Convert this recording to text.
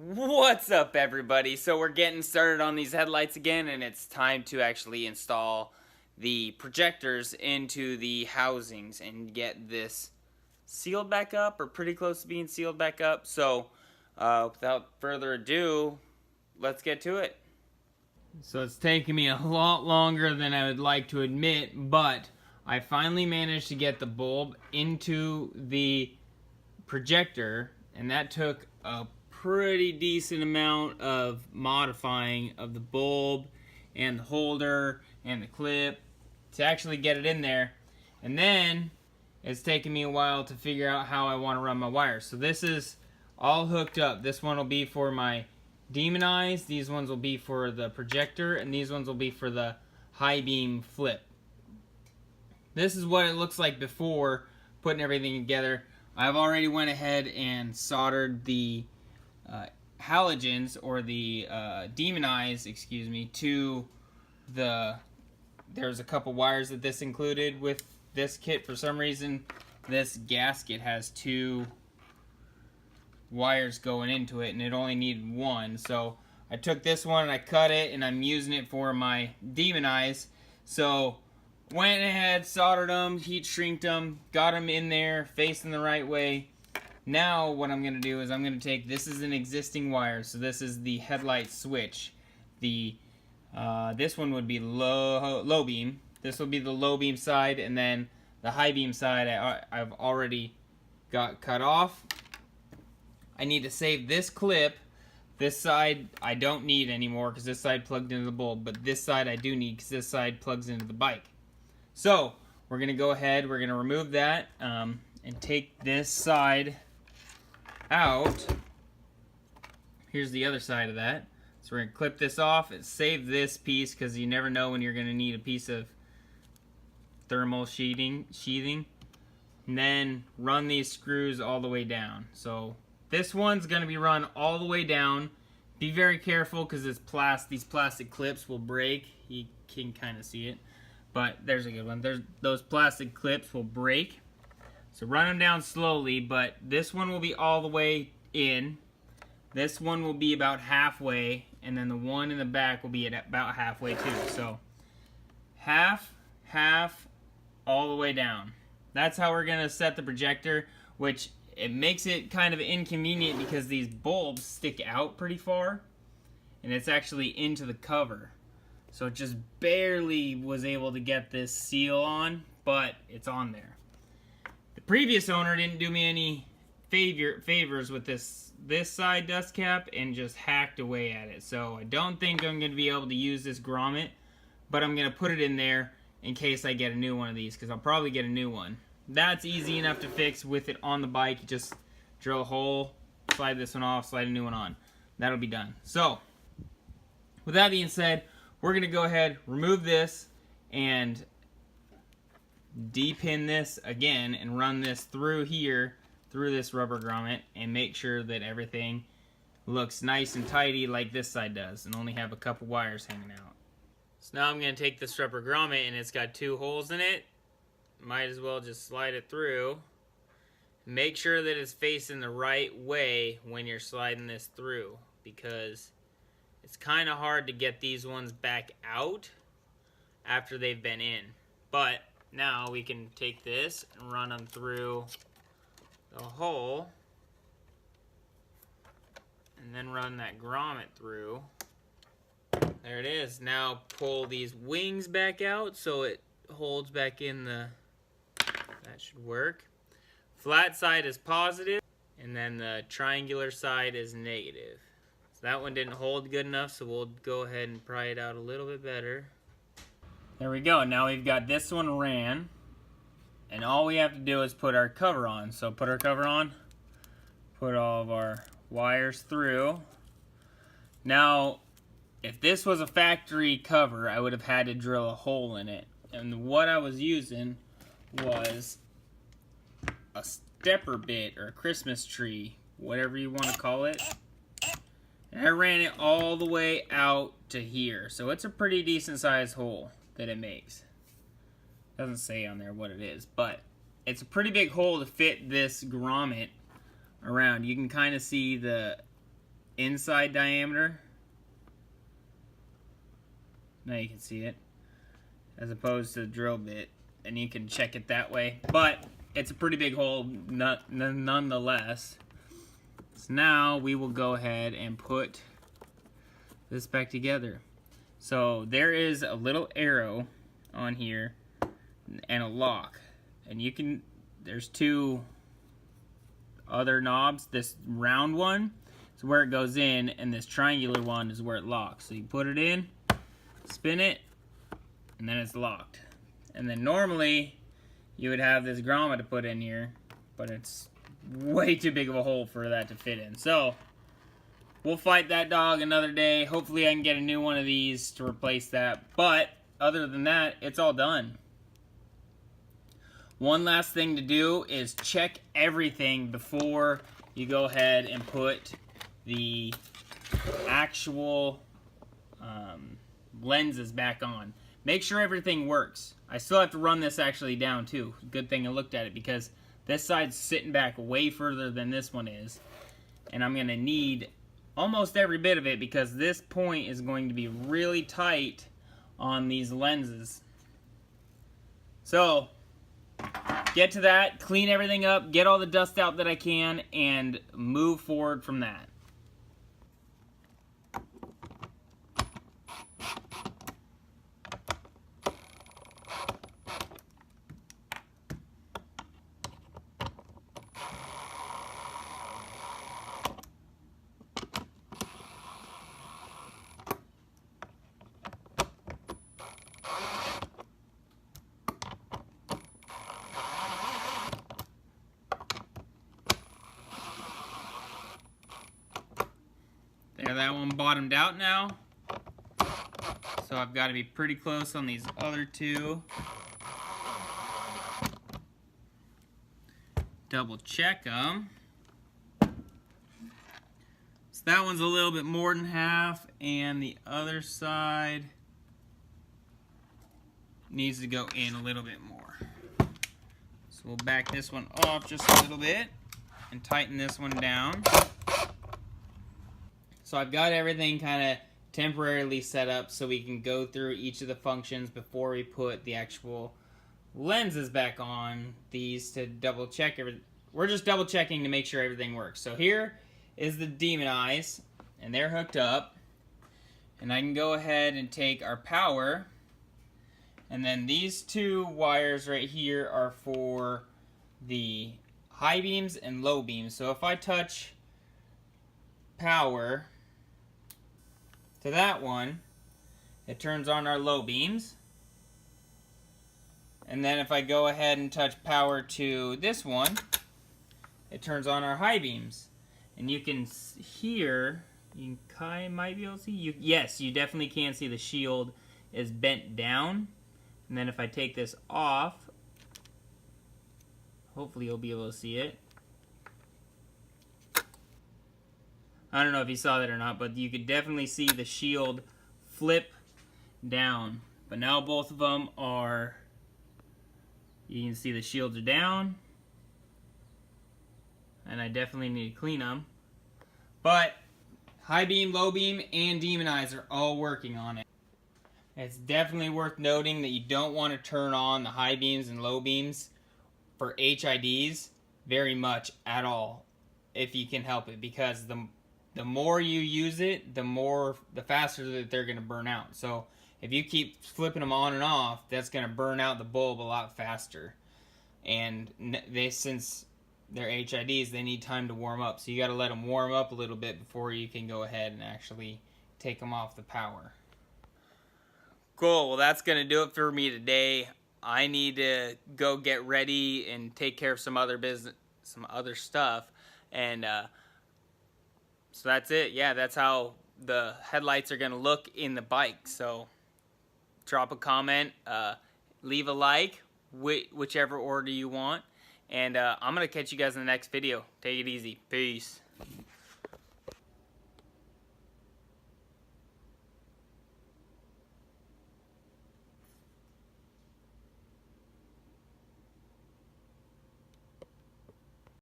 What's up, everybody? So we're getting started on these headlights again, and it's time to actually install the projectors into the housings and get this sealed back up, or pretty close to being sealed back up. So without further ado, let's get to it. So it's taken me a lot longer than I would like to admit, but I finally managed to get the bulb into the projector, and that took a pretty decent amount of modifying of the bulb and the holder and the clip to actually get it in there. And then it's taken me a while to figure out how I want to run my wires. So this is all hooked up. This one will be for my demon eyes, these ones will be for the projector, and these ones will be for the high beam flip. This is what it looks like before putting everything together. I've already went ahead and soldered the halogens, or the demon eyes, excuse me, to there's a couple wires that this included with this kit. For some reason, this gasket has two wires going into it, and it only needed one. So I took this one and I cut it, and I'm using it for my demon eyes. So went ahead, soldered them, heat shrinked them, got them in there facing the right way. Now what I'm going to do is I'm going to take, this is an existing wire, so this is the headlight switch. The this one would be low beam. This will be the low beam side, and then the high beam side I've already got cut off. I need to save this clip. This side I don't need anymore because this side plugged into the bulb, but this side I do need because this side plugs into the bike. So we're going to go ahead, we're going to remove that and take this side out. Here's the other side of that. So we're going to clip this off and save this piece because you never know when you're going to need a piece of thermal sheathing. And then run these screws all the way down. So this one's going to be run all the way down. Be very careful because these plastic clips will break. You can kind of see it. But there's a good one. Those plastic clips will break. So run them down slowly, but this one will be all the way in. This one will be about halfway, and then the one in the back will be at about halfway too. So half, all the way down. That's how we're gonna set the projector, which it makes it kind of inconvenient because these bulbs stick out pretty far, and it's actually into the cover. So it just barely was able to get this seal on, but it's on there. The previous owner didn't do me any favors with this side dust cap and just hacked away at it. So I don't think I'm going to be able to use this grommet, but I'm going to put it in there in case I get a new one of these, because I'll probably get a new one. That's easy enough to fix with it on the bike. You just drill a hole, slide this one off, slide a new one on. That'll be done. So with that being said, we're going to go ahead, remove this, and de-pin this again and run this through here, through this rubber grommet, and make sure that everything looks nice and tidy like this side does, and only have a couple wires hanging out. So now I'm going to take this rubber grommet, and it's got two holes in it. Might as well just slide it through. Make sure that it's facing the right way when you're sliding this through, because it's kind of hard to get these ones back out after they've been in. But now we can take this and run them through the hole, and then run that grommet through. There it is. Now pull these wings back out so it holds back in the... That should work. Flat side is positive, and then the triangular side is negative. That one didn't hold good enough, so we'll go ahead and pry it out a little bit better. There we go. Now we've got this one ran, and all we have to do is put our cover on. So put our cover on, put all of our wires through. Now, if this was a factory cover, I would have had to drill a hole in it. And what I was using was a stepper bit, or a Christmas tree, whatever you want to call it. And I ran it all the way out to here. So it's a pretty decent sized hole that it makes. Doesn't say on there what it is, but it's a pretty big hole to fit this grommet around. You can kind of see the inside diameter. Now you can see it, as opposed to the drill bit, and you can check it that way. But it's a pretty big hole nonetheless. So now we will go ahead and put this back together. So there is a little arrow on here and a lock, and you can, there's two other knobs. This round one is where it goes in, and this triangular one is where it locks. So you put it in, spin it, and then it's locked. And then normally you would have this grommet to put in here, but it's way too big of a hole for that to fit in. So we'll fight that dog another day. Hopefully I can get a new one of these to replace that. But other than that, it's all done. One last thing to do is check everything before you go ahead and put the actual lenses back on. Make sure everything works. I still have to run this actually down too. Good thing I looked at it, because this side's sitting back way further than this one is. And I'm gonna need almost every bit of it, because this point is going to be really tight on these lenses. So get to that, clean everything up, get all the dust out that I can, and move forward from that. There, that one bottomed out now. So I've got to be pretty close on these other two. Double check them. So that one's a little bit more than half, and the other side needs to go in a little bit more. So we'll back this one off just a little bit and tighten this one down. So I've got everything kind of temporarily set up so we can go through each of the functions before we put the actual lenses back on these to double check everything. We're just double checking to make sure everything works. So here is the demon eyes, and they're hooked up. And I can go ahead and take our power, and then these two wires right here are for the high beams and low beams. So if I touch power to that one, it turns on our low beams. And then if I go ahead and touch power to this one, it turns on our high beams. And you can hear, you might be able to see, yes, you definitely can see the shield is bent down. And then if I take this off, hopefully you'll be able to see it. I don't know if you saw that or not, but you could definitely see the shield flip down. But now both of them are, you can see the shields are down. And I definitely need to clean them. But high beam, low beam, and demon eyes are all working on it. It's definitely worth noting that you don't want to turn on the high beams and low beams for HIDs very much at all, if you can help it, because the more you use it, the faster that they're going to burn out. So if you keep flipping them on and off, that's going to burn out the bulb a lot faster. And since they're HIDs, they need time to warm up. So you got to let them warm up a little bit before you can go ahead and actually take them off the power. Cool. Well, that's going to do it for me today. I need to go get ready and take care of some other business, some other stuff. And so that's it. Yeah, that's how the headlights are going to look in the bike. So drop a comment, leave a like, whichever order you want. And I'm going to catch you guys in the next video. Take it easy. Peace.